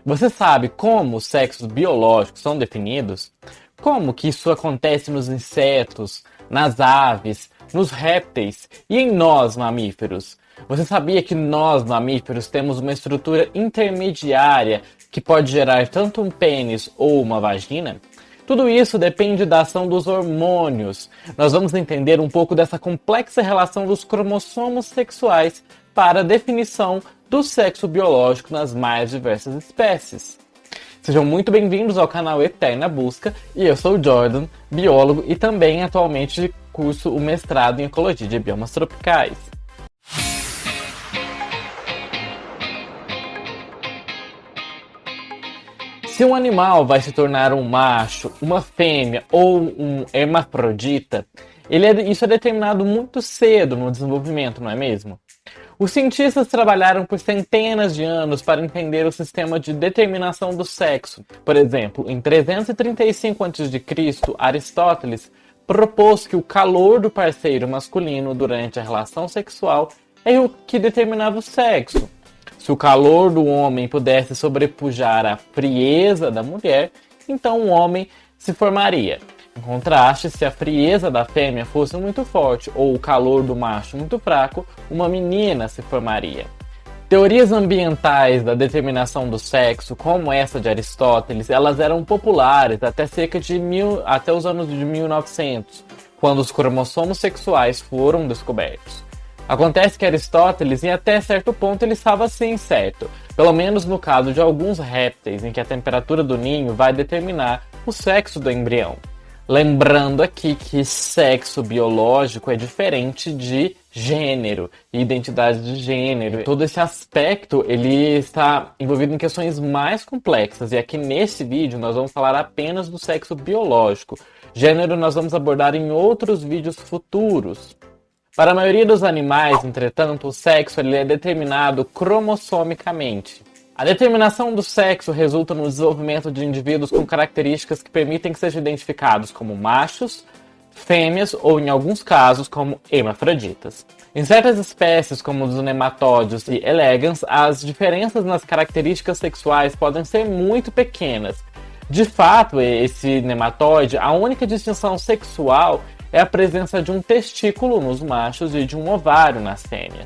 Você sabe como os sexos biológicos são definidos? Como que isso acontece nos insetos, nas aves, nos répteis e em nós, mamíferos? Você sabia que nós, mamíferos, temos uma estrutura intermediária que pode gerar tanto um pênis ou uma vagina? Tudo isso depende da ação dos hormônios. Nós vamos entender um pouco dessa complexa relação dos cromossomos sexuais para a definição do sexo biológico nas mais diversas espécies. Sejam muito bem-vindos ao canal Eterna Busca, e eu sou o Jordan, biólogo e também atualmente curso o mestrado em Ecologia de Biomas Tropicais. Se um animal vai se tornar um macho, uma fêmea ou um hermafrodita, isso é determinado muito cedo no desenvolvimento, não é mesmo? Os cientistas trabalharam por centenas de anos para entender o sistema de determinação do sexo. Por exemplo, em 335 a.C., Aristóteles propôs que o calor do parceiro masculino durante a relação sexual é o que determinava o sexo. Se o calor do homem pudesse sobrepujar a frieza da mulher, então o homem se formaria. Em contraste, se a frieza da fêmea fosse muito forte ou o calor do macho muito fraco, uma menina se formaria. Teorias ambientais da determinação do sexo, como essa de Aristóteles, elas eram populares até os anos de 1900, quando os cromossomos sexuais foram descobertos. Acontece que Aristóteles, em até certo ponto, ele estava sim certo, pelo menos no caso de alguns répteis, em que a temperatura do ninho vai determinar o sexo do embrião. Lembrando aqui que sexo biológico é diferente de gênero e identidade de gênero. Todo esse aspecto ele está envolvido em questões mais complexas, e aqui nesse vídeo nós vamos falar apenas do sexo biológico. Gênero nós vamos abordar em outros vídeos futuros. Para a maioria dos animais, entretanto, o sexo ele é determinado cromossomicamente. A determinação do sexo resulta no desenvolvimento de indivíduos com características que permitem que sejam identificados como machos, fêmeas ou, em alguns casos, como hermafroditas. Em certas espécies, como os nematódeos e elegans, as diferenças nas características sexuais podem ser muito pequenas. De fato, esse nematóide, a única distinção sexual é a presença de um testículo nos machos e de um ovário nas fêmeas.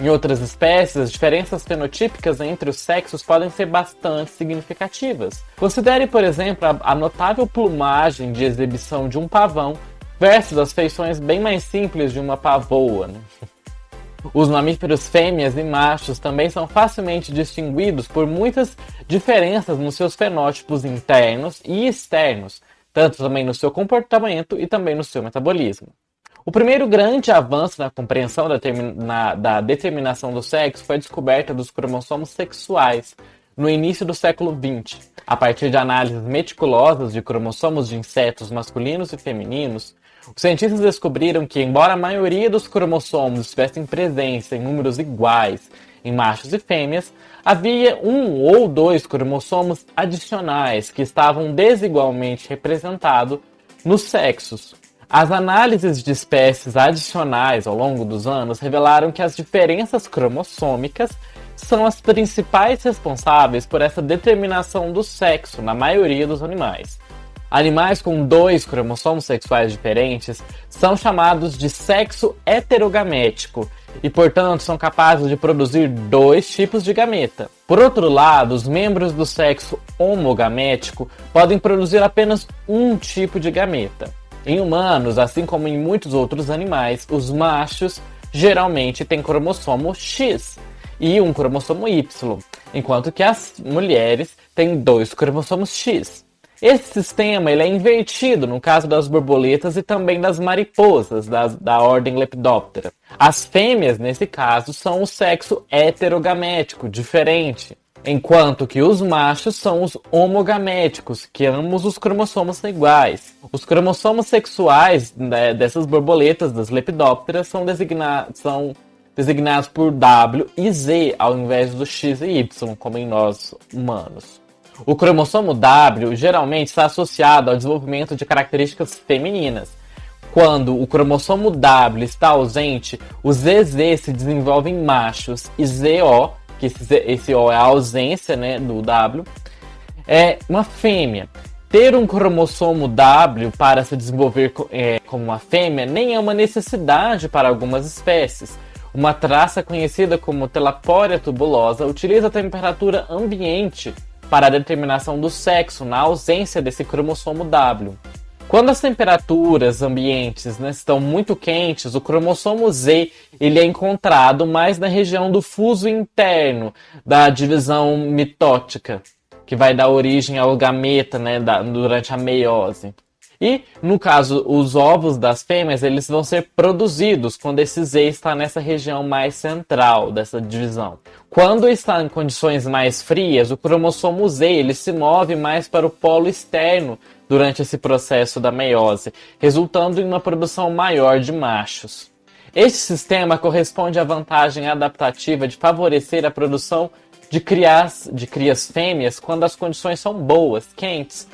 Em outras espécies, as diferenças fenotípicas entre os sexos podem ser bastante significativas. Considere, por exemplo, a notável plumagem de exibição de um pavão versus as feições bem mais simples de uma pavoa. Os mamíferos fêmeas e machos também são facilmente distinguidos por muitas diferenças nos seus fenótipos internos e externos, tanto também no seu comportamento e também no seu metabolismo. O primeiro grande avanço na compreensão da determinação do sexo foi a descoberta dos cromossomos sexuais no início do século XX. A partir de análises meticulosas de cromossomos de insetos masculinos e femininos, os cientistas descobriram que, embora a maioria dos cromossomos estivessem presentes em números iguais em machos e fêmeas, havia um ou dois cromossomos adicionais que estavam desigualmente representados nos sexos. As análises de espécies adicionais ao longo dos anos revelaram que as diferenças cromossômicas são as principais responsáveis por essa determinação do sexo na maioria dos animais. Animais com dois cromossomos sexuais diferentes são chamados de sexo heterogamético e, portanto, são capazes de produzir dois tipos de gameta. Por outro lado, os membros do sexo homogamético podem produzir apenas um tipo de gameta. Em humanos, assim como em muitos outros animais, os machos geralmente têm cromossomo X e um cromossomo Y, enquanto que as mulheres têm dois cromossomos X. Esse sistema ele é invertido no caso das borboletas e também das mariposas da ordem Lepidoptera. As fêmeas, nesse caso, são o sexo heterogamético, diferente, enquanto que os machos são os homogaméticos, que ambos os cromossomos são iguais. Os cromossomos sexuais dessas borboletas, das lepidópteras, são designados por W e Z, ao invés do X e Y, como em nós humanos. O cromossomo W geralmente está associado ao desenvolvimento de características femininas. Quando o cromossomo W está ausente, os ZZ se desenvolvem machos e ZO, que esse O é a ausência, né, do W, é uma fêmea. Ter um cromossomo W para se desenvolver como uma fêmea nem é uma necessidade para algumas espécies. Uma traça conhecida como Telapória tubulosa utiliza a temperatura ambiente para a determinação do sexo na ausência desse cromossomo W. Quando as temperaturas ambientes, né, estão muito quentes, o cromossomo Z ele é encontrado mais na região do fuso interno da divisão mitótica, que vai dar origem ao gameta, né, durante a meiose. E, no caso, os ovos das fêmeas eles vão ser produzidos quando esse Z está nessa região mais central dessa divisão. Quando está em condições mais frias, o cromossomo Z ele se move mais para o polo externo durante esse processo da meiose, resultando em uma produção maior de machos. Este sistema corresponde à vantagem adaptativa de favorecer a produção de crias fêmeas quando as condições são boas, quentes,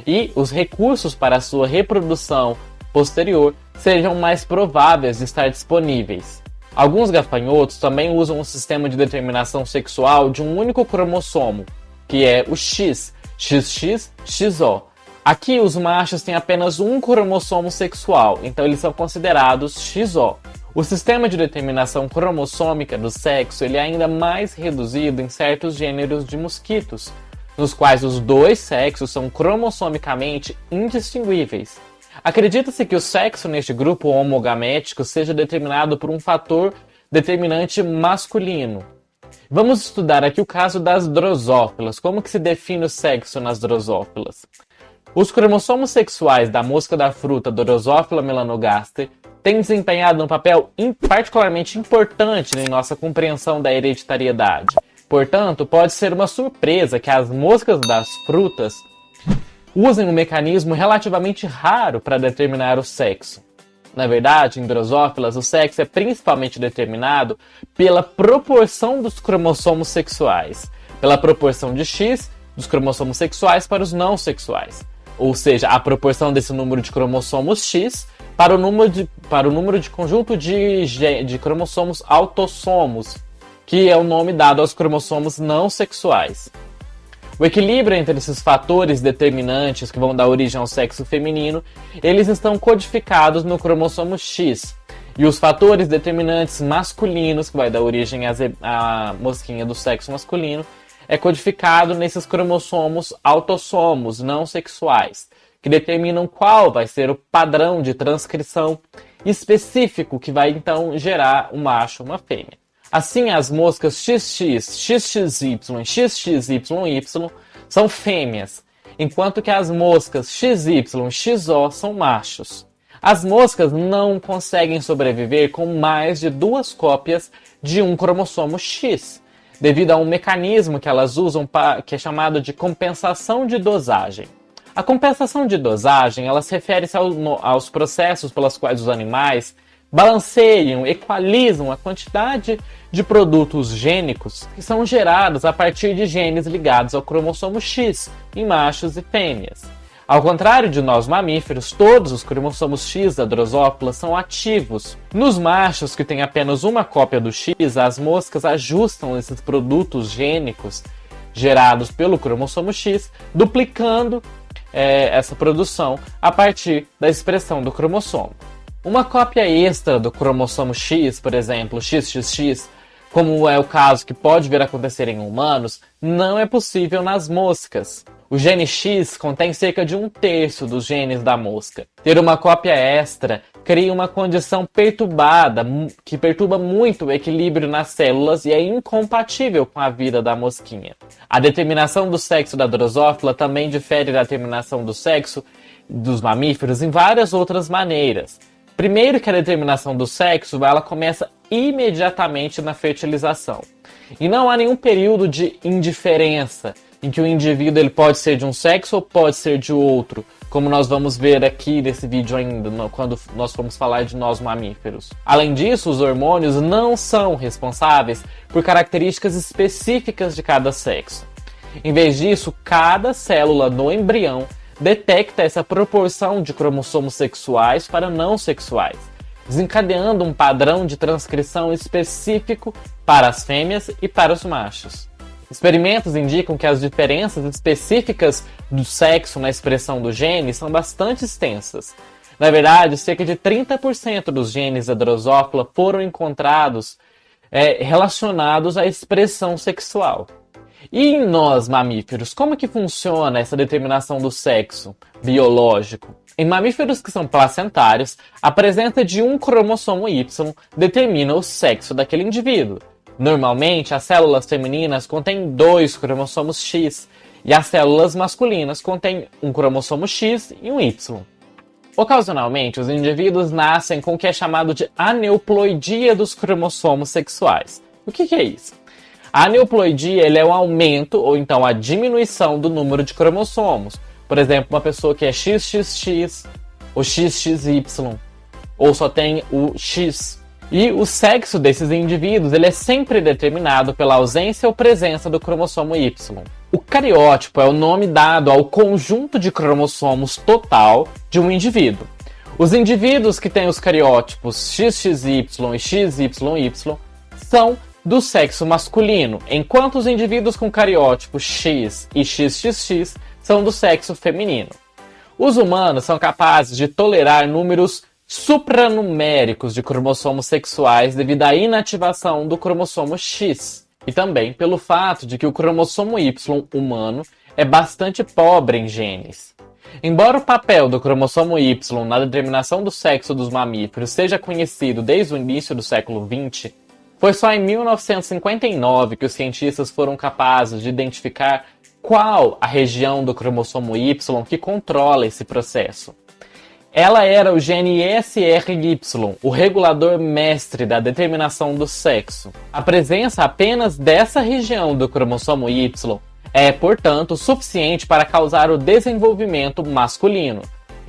e os recursos para a sua reprodução posterior sejam mais prováveis de estar disponíveis. Alguns gafanhotos também usam um sistema de determinação sexual de um único cromossomo, que é o X, XX, XO. Aqui os machos têm apenas um cromossomo sexual, então eles são considerados XO. O sistema de determinação cromossômica do sexo ele é ainda mais reduzido em certos gêneros de mosquitos, nos quais os dois sexos são cromossomicamente indistinguíveis. Acredita-se que o sexo neste grupo homogamético seja determinado por um fator determinante masculino. Vamos estudar aqui o caso das drosófilas. Como que se define o sexo nas drosófilas? Os cromossomos sexuais da mosca da fruta Drosophila melanogaster têm desempenhado um papel particularmente importante em nossa compreensão da hereditariedade. Portanto, pode ser uma surpresa que as moscas das frutas usem um mecanismo relativamente raro para determinar o sexo. Na verdade, em drosófilas, o sexo é principalmente determinado pela proporção dos cromossomos sexuais, pela proporção de X dos cromossomos sexuais para os não sexuais, ou seja, a proporção desse número de cromossomos X para o número de conjunto de cromossomos autossomos, que é o nome dado aos cromossomos não sexuais. O equilíbrio entre esses fatores determinantes que vão dar origem ao sexo feminino, eles estão codificados no cromossomo X. E os fatores determinantes masculinos, que vai dar origem à mosquinha do sexo masculino, é codificado nesses cromossomos autossomos não sexuais, que determinam qual vai ser o padrão de transcrição específico que vai então gerar um macho ou uma fêmea. Assim, as moscas XX, XXY e XXYY são fêmeas, enquanto que as moscas XY e XO são machos. As moscas não conseguem sobreviver com mais de 2 cópias de um cromossomo X, devido a um mecanismo que elas usam que é chamado de compensação de dosagem. A compensação de dosagem ela se refere-se aos processos pelos quais os animais balanceiam, equalizam a quantidade de produtos gênicos que são gerados a partir de genes ligados ao cromossomo X em machos e fêmeas. Ao contrário de nós mamíferos, todos os cromossomos X da drosófila são ativos. Nos machos que têm apenas uma cópia do X, as moscas ajustam esses produtos gênicos gerados pelo cromossomo X, duplicando essa produção a partir da expressão do cromossomo. Uma cópia extra do cromossomo X, por exemplo, XXX, como é o caso que pode vir a acontecer em humanos, não é possível nas moscas. O gene X contém cerca de 1/3 dos genes da mosca. Ter uma cópia extra cria uma condição perturbada, que perturba muito o equilíbrio nas células e é incompatível com a vida da mosquinha. A determinação do sexo da drosófila também difere da determinação do sexo dos mamíferos em várias outras maneiras. Primeiro que a determinação do sexo, ela começa imediatamente na fertilização. E não há nenhum período de indiferença, em que o indivíduo ele pode ser de um sexo ou pode ser de outro, como nós vamos ver aqui nesse vídeo ainda, quando nós formos falar de nós mamíferos. Além disso, os hormônios não são responsáveis por características específicas de cada sexo. Em vez disso, cada célula no embrião detecta essa proporção de cromossomos sexuais para não sexuais, desencadeando um padrão de transcrição específico para as fêmeas e para os machos. Experimentos indicam que as diferenças específicas do sexo na expressão do gene são bastante extensas. Na verdade, cerca de 30% dos genes da Drosophila foram encontrados relacionados à expressão sexual. E em nós, mamíferos, como que funciona essa determinação do sexo biológico? Em mamíferos que são placentários, a presença de um cromossomo Y determina o sexo daquele indivíduo. Normalmente, as células femininas contêm 2 cromossomos X e as células masculinas contêm um cromossomo X e um Y. Ocasionalmente, os indivíduos nascem com o que é chamado de aneuploidia dos cromossomos sexuais. O que é isso? A aneuploidia é o aumento ou então a diminuição do número de cromossomos. Por exemplo, uma pessoa que é XXX ou XXY, ou só tem o X. E o sexo desses indivíduos é sempre determinado pela ausência ou presença do cromossomo Y. O cariótipo é o nome dado ao conjunto de cromossomos total de um indivíduo. Os indivíduos que têm os cariótipos XXY e XYY são do sexo masculino, enquanto os indivíduos com cariótipo X e XXX são do sexo feminino. Os humanos são capazes de tolerar números supranuméricos de cromossomos sexuais devido à inativação do cromossomo X e também pelo fato de que o cromossomo Y humano é bastante pobre em genes. Embora o papel do cromossomo Y na determinação do sexo dos mamíferos seja conhecido desde o início do século XX, foi só em 1959 que os cientistas foram capazes de identificar qual a região do cromossomo Y que controla esse processo. Ela era o gene SRY, o regulador mestre da determinação do sexo. A presença apenas dessa região do cromossomo Y é, portanto, suficiente para causar o desenvolvimento masculino.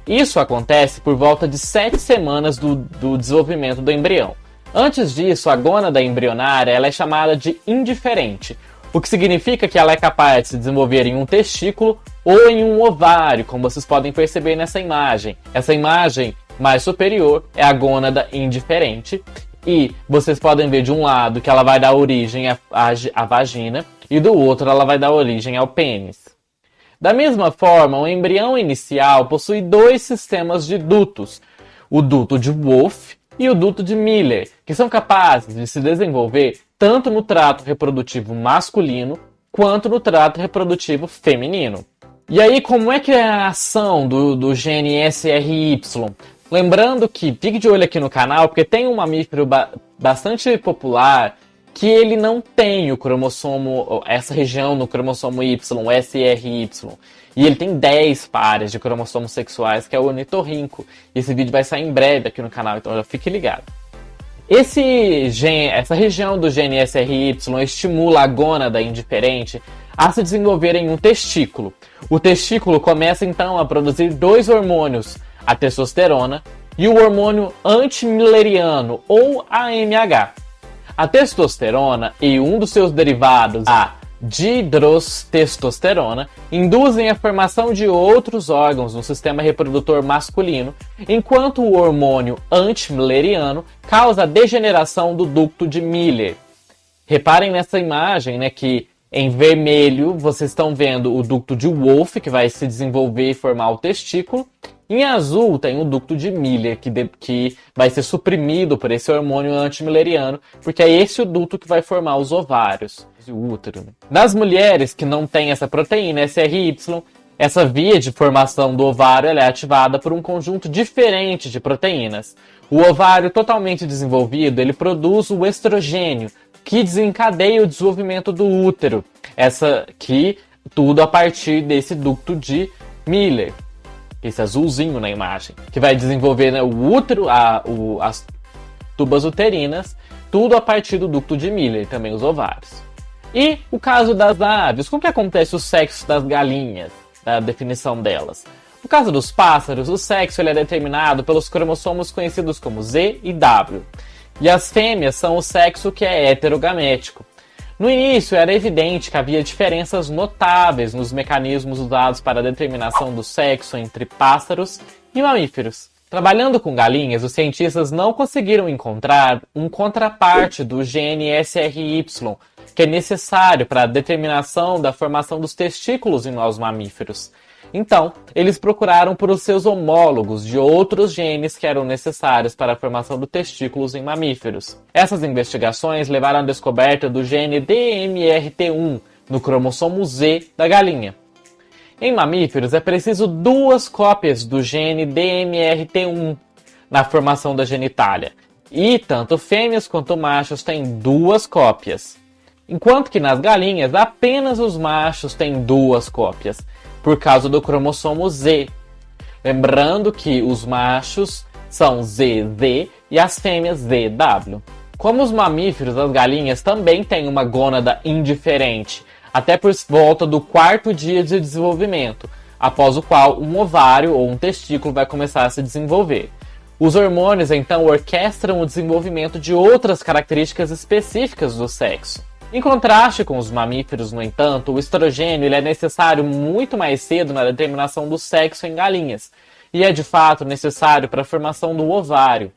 Isso acontece por volta de 7 semanas do desenvolvimento do embrião. Antes disso, a gônada embrionária ela é chamada de indiferente, o que significa que ela é capaz de se desenvolver em um testículo ou em um ovário, como vocês podem perceber nessa imagem. Essa imagem mais superior é a gônada indiferente, e vocês podem ver de um lado que ela vai dar origem à vagina, e do outro ela vai dar origem ao pênis. Da mesma forma, o embrião inicial possui 2 sistemas de dutos, o duto de Wolff e o duto de Miller, que são capazes de se desenvolver tanto no trato reprodutivo masculino quanto no trato reprodutivo feminino. E aí, como é que é a ação do gene SRY? Lembrando que, fique de olho aqui no canal, porque tem um mamífero bastante popular que ele não tem o cromossomo, essa região no cromossomo Y, SRY. E ele tem 10 pares de cromossomos sexuais, que é o ornitorrinco. Esse vídeo vai sair em breve aqui no canal, então já fique ligado. Essa região do gene SRY estimula a gônada indiferente a se desenvolver em um testículo. O testículo começa então a produzir 2 hormônios, a testosterona e o hormônio antimilleriano, ou AMH. A testosterona e um dos seus derivados, a dihidrotestosterona, induzem a formação de outros órgãos no sistema reprodutor masculino, enquanto o hormônio antimilleriano causa a degeneração do ducto de Miller. Reparem nessa imagem, né, que em vermelho vocês estão vendo o ducto de Wolff, que vai se desenvolver e formar o testículo. Em azul tem o ducto de Miller, que vai ser suprimido por esse hormônio antimilleriano, porque é esse o duto que vai formar os ovários e o útero. Nas mulheres que não têm essa proteína SRY, essa via de formação do ovário ela é ativada por um conjunto diferente de proteínas. O ovário totalmente desenvolvido ele produz o estrogênio, que desencadeia o desenvolvimento do útero. Tudo a partir desse ducto de Miller. Esse azulzinho na imagem, que vai desenvolver, né, o útero, as tubas uterinas, tudo a partir do ducto de Miller, também os ovários. E o caso das aves, como que acontece o sexo das galinhas, a definição delas? No caso dos pássaros, o sexo ele é determinado pelos cromossomos conhecidos como Z e W. E as fêmeas são o sexo que é heterogamético. No início, era evidente que havia diferenças notáveis nos mecanismos usados para a determinação do sexo entre pássaros e mamíferos. Trabalhando com galinhas, os cientistas não conseguiram encontrar um contraparte do gene SRY, que é necessário para a determinação da formação dos testículos em nós mamíferos. Então, eles procuraram por os seus homólogos de outros genes que eram necessários para a formação dos testículos em mamíferos. Essas investigações levaram à descoberta do gene DMRT1 no cromossomo Z da galinha. Em mamíferos, é preciso 2 cópias do gene DMRT1 na formação da genitália, e tanto fêmeas quanto machos têm 2 cópias. Enquanto que nas galinhas, apenas os machos têm 2 cópias, por causa do cromossomo Z. Lembrando que os machos são ZZ e as fêmeas ZW. Como os mamíferos, as galinhas também têm uma gônada indiferente, até por volta do 4º dia de desenvolvimento, após o qual um ovário ou um testículo vai começar a se desenvolver. Os hormônios então orquestram o desenvolvimento de outras características específicas do sexo. Em contraste com os mamíferos, no entanto, o estrogênio ele é necessário muito mais cedo na determinação do sexo em galinhas, e é de fato necessário para a formação do ovário.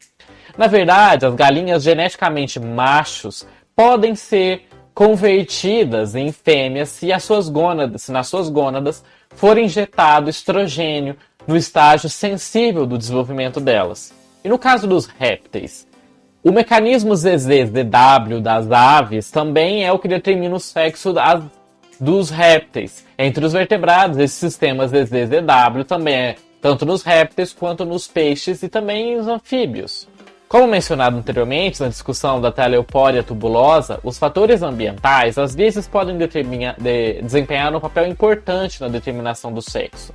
Na verdade, as galinhas geneticamente machos podem ser convertidas em fêmeas se nas suas gônadas for injetado estrogênio no estágio sensível do desenvolvimento delas. E no caso dos répteis, o mecanismo ZZ-ZW das aves também é o que determina o sexo dos répteis. Entre os vertebrados, esse sistema ZZ-ZW também é tanto nos répteis quanto nos peixes e também nos anfíbios. Como mencionado anteriormente na discussão da Teleopódia tubulosa, os fatores ambientais às vezes podem desempenhar um papel importante na determinação do sexo.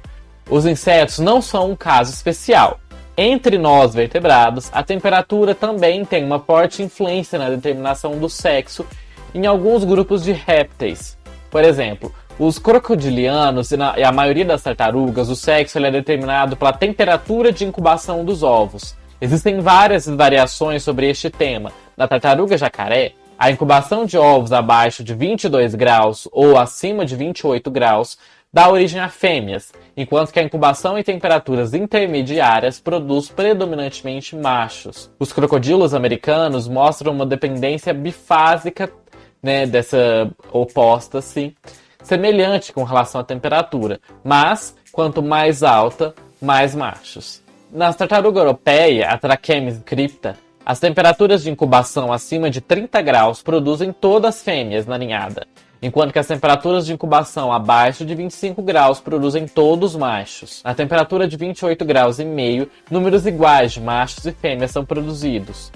Os insetos não são um caso especial. Entre nós vertebrados, a temperatura também tem uma forte influência na determinação do sexo em alguns grupos de répteis. Por exemplo, os crocodilianos e a maioria das tartarugas, o sexo é determinado pela temperatura de incubação dos ovos. Existem várias variações sobre este tema. Na tartaruga jacaré, a incubação de ovos abaixo de 22 graus ou acima de 28 graus dá origem a fêmeas, enquanto que a incubação em temperaturas intermediárias produz predominantemente machos. Os crocodilos americanos mostram uma dependência bifásica, dessa oposta, assim, semelhante com relação à temperatura, mas quanto mais alta, mais machos. Na tartaruga europeia, a Trachemis crypta, as temperaturas de incubação acima de 30 graus produzem todas as fêmeas na ninhada, enquanto que as temperaturas de incubação abaixo de 25 graus produzem todos os machos. Na temperatura de 28 graus e meio, números iguais de machos e fêmeas são produzidos.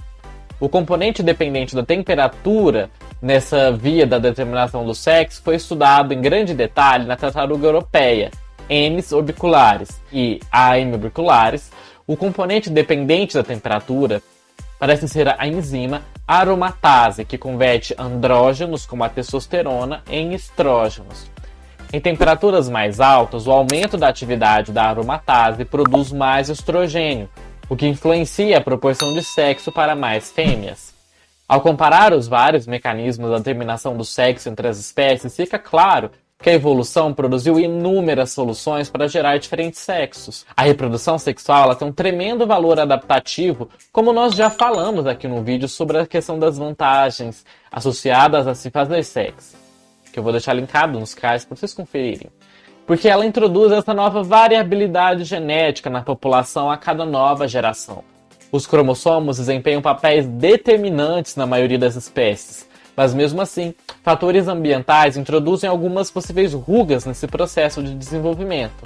O componente dependente da temperatura nessa via da determinação do sexo foi estudado em grande detalhe na tartaruga europeia, Enis orbicularis e AM orbicularis. O componente dependente da temperatura parece ser a enzima aromatase, que converte andrógenos, como a testosterona, em estrógenos. Em temperaturas mais altas, o aumento da atividade da aromatase produz mais estrogênio, o que influencia a proporção de sexo para mais fêmeas. Ao comparar os vários mecanismos da determinação do sexo entre as espécies, fica claro que a evolução produziu inúmeras soluções para gerar diferentes sexos. A reprodução sexual ela tem um tremendo valor adaptativo, como nós já falamos aqui no vídeo sobre a questão das vantagens associadas a se fazer sexo, que eu vou deixar linkado nos cards para vocês conferirem. Porque ela introduz essa nova variabilidade genética na população a cada nova geração. Os cromossomos desempenham papéis determinantes na maioria das espécies, mas mesmo assim, fatores ambientais introduzem algumas possíveis rugas nesse processo de desenvolvimento.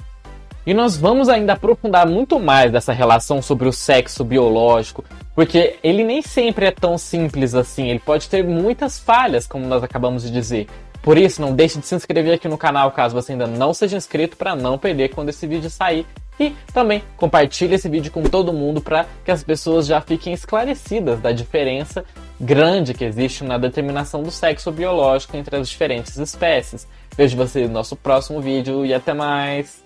E nós vamos ainda aprofundar muito mais dessa relação sobre o sexo biológico, porque ele nem sempre é tão simples assim, ele pode ter muitas falhas, como nós acabamos de dizer. Por isso, não deixe de se inscrever aqui no canal caso você ainda não seja inscrito para não perder quando esse vídeo sair. E também compartilhe esse vídeo com todo mundo para que as pessoas já fiquem esclarecidas da diferença grande que existe na determinação do sexo biológico entre as diferentes espécies. Vejo você no nosso próximo vídeo e até mais!